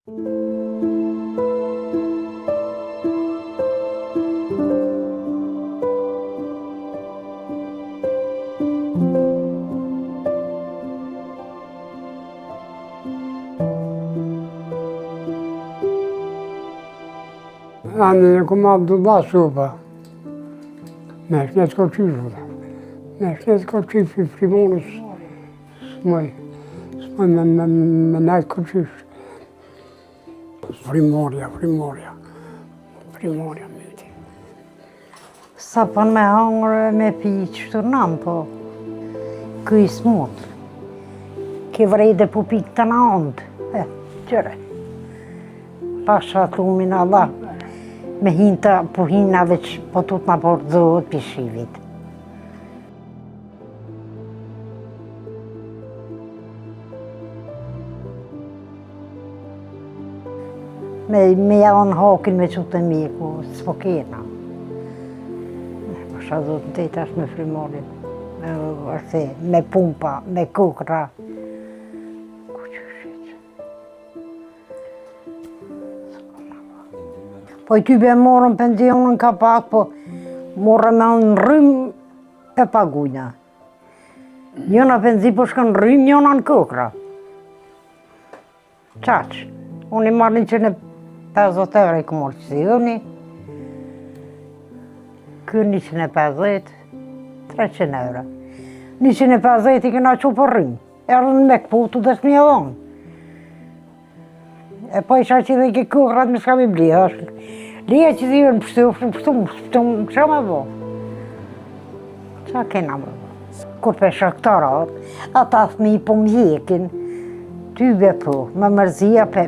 Anne kom Abdullah Sopa. Meshnet ko qysh, meshnet ko qysh i frimonës, s'moj me nejtë ko qysh. Frimoria myti. Sa pan me hangre me pi qëtu nam, po këj smut. Ke vrejde po pik të në ondë, qëre. Pasha thumin Allah, me hinta, po hinna dhe që po tut ma porzohet për shivit. Me janë hakin me qëtë miku, s'po kena. Pasha dhët në tejtë ashtë me frimorit, me pumpa, me kukra. Po i tybe morën pensionën ka pak, po morën me në rrym pe pagujna. Njëna penzi po shkën në rrym, njëna në kukra. Qaq, unë i marrë 150 euro i këmorë që si unë. Kë 150, 300 euro. 150 i këna që për rrym. Erdhën me këputu dhe s'mi e dhonë. E po isha që dhe i ke kukrat me s'ka mi bli, lija që dhe jërën pështu, qa me bo? Qa kena me bo? Kur për shaktarat, ata thmi po mjekin, tybe po, me mërzia pe...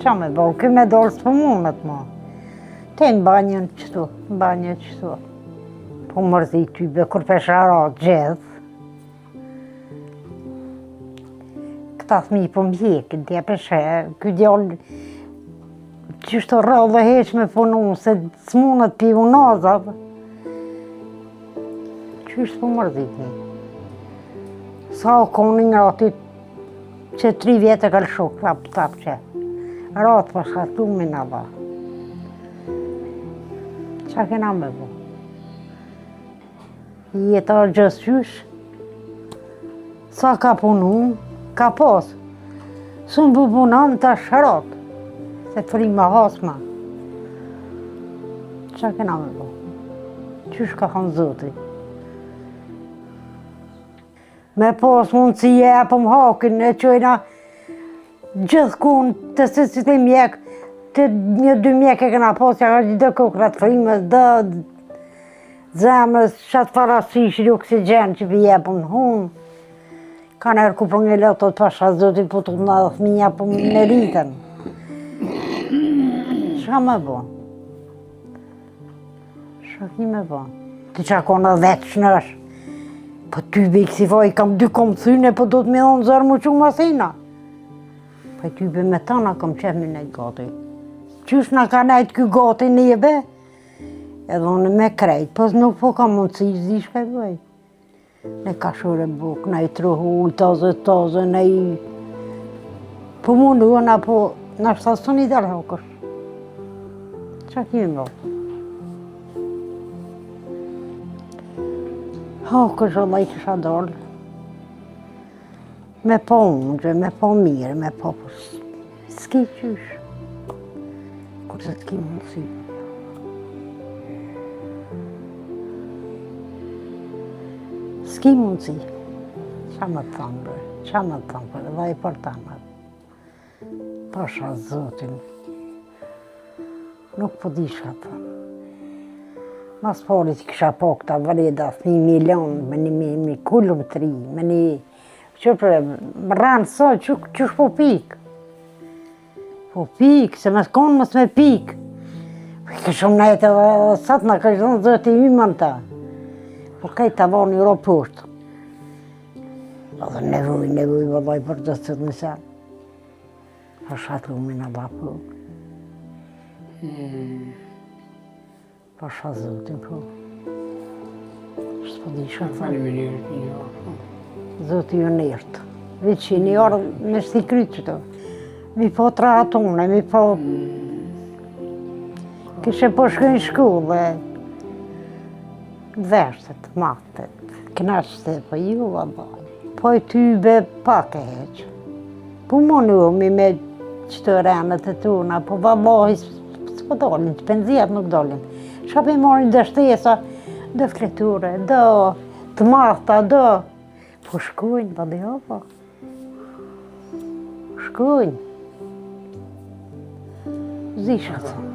Qa me bo? Kë me dorë s'po mundet mo. Te në banjën qëtu, po mërzi tybe, kur për sharat gjithë. Këta thmi po mjekin, t'ja peshe, këtë djallë qështë rrallë dhe heq me punu, se s'munët pi unazat. Qështë po mërzitni? Sa o koni nga atit që 3 vjetë e kalë shok, tap që. Ratë pa shkatu me nga ba. Qa kena me bo? Jeta gjësë qysh, sa ka punu, ka pas, s'unë bu punan të shërat, se frima hasma. Qa kena me bo? Qysh ka kanë zoti? Me pas mundësi e apëm hakin, e qojna gjithë kun të si të mjek, të 1-2 mjek e kena pas, ja ka gjithë dhe kukrat frimës, dhe zemës, qatë farasish, oksigen që për jepëm hunë. Ka nërë ku për një letot pasha zotit po të të nga thminja për në rritën. Qa me bo? Qa ki me bo? Ti qa kona 10 shnesh. Po ty be kësi vaj kam 2 kom thyne, po do të me onë zërë mu qumë masina. Po ty be me tana kam qef me nejtë gati. Qysh nga ka nejtë kjo gati nebe? Edhe unë me krejt, po nuk po ka mundësi, zdi shka i bëj. Ne ka shure buk, ne i truhu, taze, ne i... Po mundu, na po... Na shta së një dalë hokësh. Qa kime bo? Hokësh Allah i kësha dalë. Me po unë, me po mirë, me po... S'ki qysh. Kurse s'ki mundësi. S'ki mundësi, qa më të thamë, dhe i për tamë. Pasha zotin, nuk po disha të. Mas pari që kisha po këta vreda, 1 milion, me një kullum 3, me një... Qëpër, më rranë sa, qësh po pik? Po pik, se me s'konë mës me pik. Këshëm nejtë edhe satë nga këshëm zëti imën ta. Po kaj të avon një ro poshtë. Edhe nevoj, vëllaj për të të të nësa. A shatë lumin a bapu. Pa shatë zotin, po. Shtë po di shatë. Faleminderit një orë. Zotin ju nërtë. Veç që një orë me shti krytë qëto. Mi po tratune, mi po... Kishe po shkojnë shkollë, veshtet, matet, knashte, po ju vallaj. Po i tybe pak e heqë. Po mundohemi me qëto renët e tuna, po vallaj s'po dolin, të penzijat nuk dolin. Shape marrin dhe shtesa, dhe fleture, dhe të marta, dhe... Po shkojnë, vallaj opa. Shkojnë. Zishë të thonë.